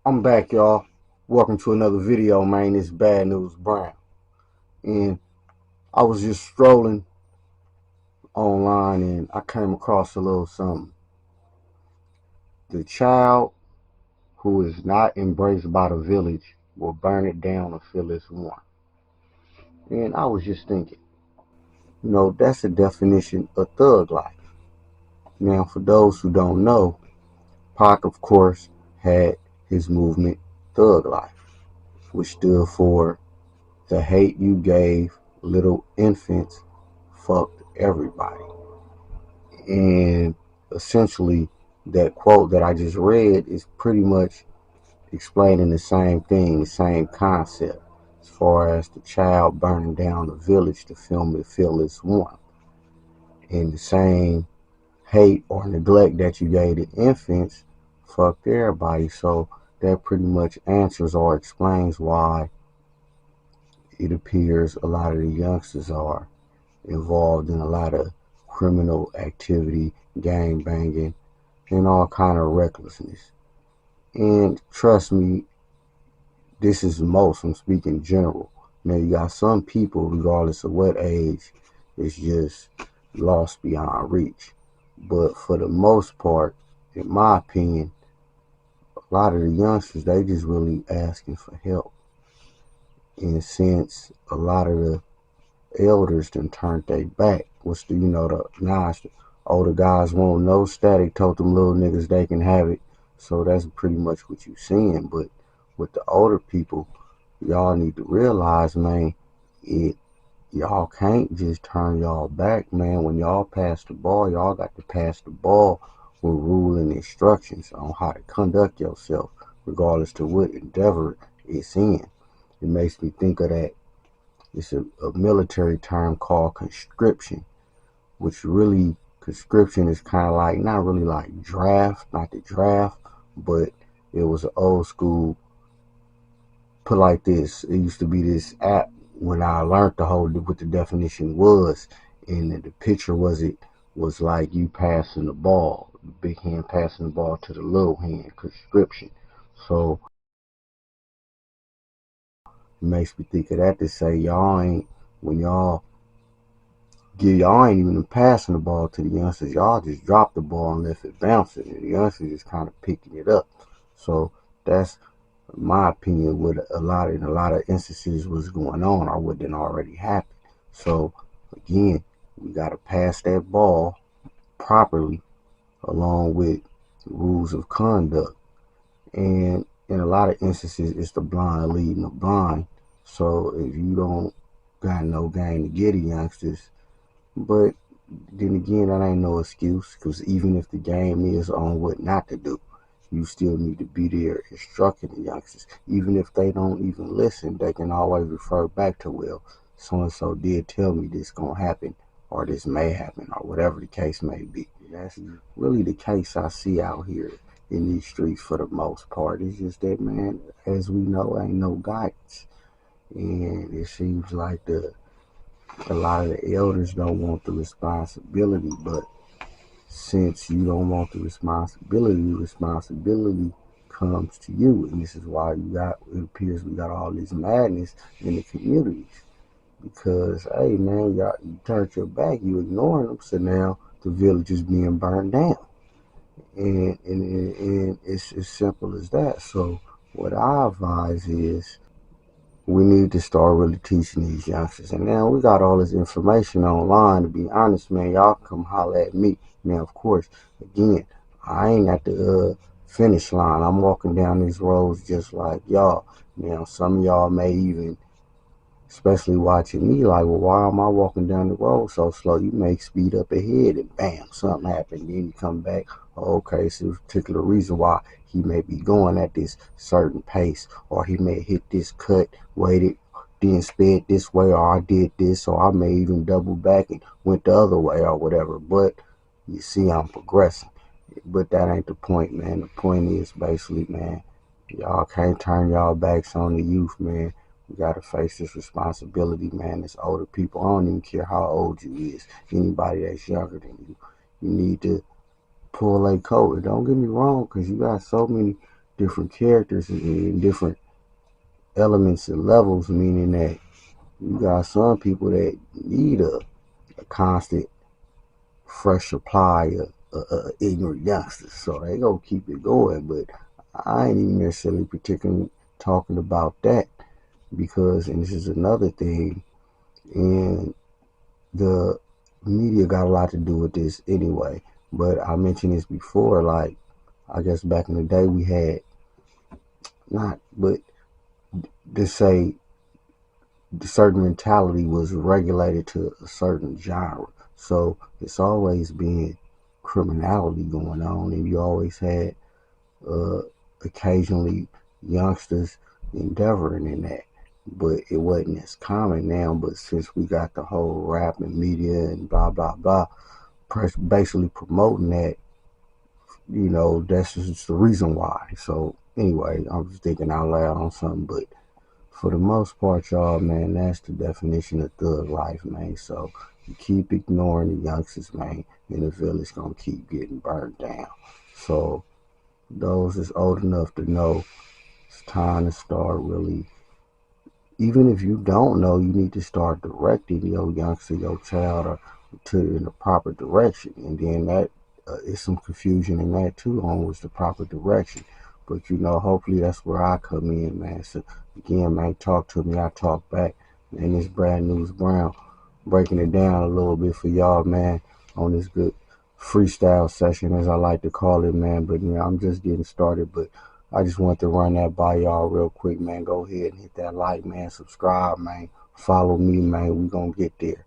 I'm back, y'all. Welcome to another video, man. It's BadNewsBrown. And I was just strolling online and I came across a little something. The child who is not embraced by the village will burn it down until it's one. And I was just thinking, that's the definition of thug life. Now, for those who don't know, Pac, of course, had his movement Thug Life, which stood for the hate you gave little infants fucked everybody. And essentially, that quote that I just read is pretty much explaining the same thing, the same concept, as far as the child burning down the village to feel it's one. And the same hate or neglect that you gave the infants fucked everybody. So that pretty much answers or explains why it appears a lot of the youngsters are involved in a lot of criminal activity, gang banging, and all kind of recklessness. And trust me, this is most, I'm speaking general. Now you got some people, regardless of what age, is just lost beyond reach. But for the most part, in my opinion, a lot of the youngsters, they just really asking for help. And since a lot of the elders done turned their back. The older guys won't know static, told them little niggas they can have it. So that's pretty much what you seeing. But with the older people, y'all need to realize, man, it y'all can't just turn y'all back, man. When y'all pass the ball, y'all got to pass the ball with rule and instructions on how to conduct yourself, regardless to what endeavor it's in. It makes me think of that. It's a military term called conscription, which really, conscription is kind of like, not really like draft, not the draft, but it was an old school, put like this. It used to be this app when I learned what the definition was, and the picture was like you passing the ball, the big hand passing the ball to the little hand, conscription. So it makes me think of that to say y'all ain't, when y'all ain't even passing the ball to the youngsters. Y'all just drop the ball and left it bouncing, and the youngsters just kind of picking it up. So that's my opinion. What in a lot of instances was going on, or what didn't already happen. So again, we gotta pass that ball properly, along with rules of conduct. And in a lot of instances, it's the blind leading the blind. So if you don't got no game to get the youngsters, but then again, that ain't no excuse, because even if the game is on what not to do, you still need to be there instructing the youngsters. Even if they don't even listen, they can always refer back to, well, so and so did tell me this gonna happen, or this may happen, or whatever the case may be. That's really the case I see out here in these streets for the most part. It's just that, man, as we know, ain't no guidance, and it seems like a lot of the elders don't want the responsibility, but since you don't want the responsibility comes to you. And this is why it appears we got all this madness in the communities. Because, hey, man, y'all, you turned your back, you ignoring them, so now the village is being burned down. And it's as simple as that. So, what I advise is we need to start really teaching these youngsters. And now we got all this information online. To be honest, man, y'all come holler at me. Now, of course, again, I ain't at the finish line. I'm walking down these roads just like y'all. Now, some of y'all may even, especially watching me, like, well, why am I walking down the road so slow? You may speed up ahead and bam, something happened. Then you come back. Oh, okay, so there's a particular reason why he may be going at this certain pace, or he may hit this cut, waited, then sped this way, or I did this, or I may even double back and went the other way or whatever. But you see, I'm progressing. But that ain't the point, man. The point is basically, man, y'all can't turn y'all backs on the youth, man. We gotta face this responsibility, man. It's older people. I don't even care how old you is. Anybody that's younger than you need to pull a coat. And don't get me wrong, because you got so many different characters and different elements and levels, meaning that you got some people that need a constant fresh supply of ignorant youngsters, so they gonna keep it going. But I ain't even necessarily particularly talking about that, because, and this is another thing, and the media got a lot to do with this anyway. But I mentioned this before, like, I guess back in the day we had, not, but to say the certain mentality was regulated to a certain genre. So it's always been criminality going on, and you always had uh, occasionally youngsters endeavoring in that. But it wasn't as common now. But since we got the whole rap and media and blah blah blah, basically promoting that, that's just the reason why. So anyway, I'm just thinking out loud on something, but for the most part, y'all, man, that's the definition of thug life, man. So you keep ignoring the youngsters, man, and the village gonna keep getting burned down. So those that's old enough to know, it's time to start really, even if you don't know, you need to start directing your youngster, your child, or to in the proper direction. And then that is some confusion in that too, on what's the proper direction. But hopefully that's where I come in, man. So again, man, talk to me, I talk back. And this BadNewsBrown breaking it down a little bit for y'all, man, on this good freestyle session, as I like to call it, man. But I'm just getting started. But I just want to run that by y'all real quick, man. Go ahead and hit that like, man. Subscribe, man. Follow me, man. We gonna get there.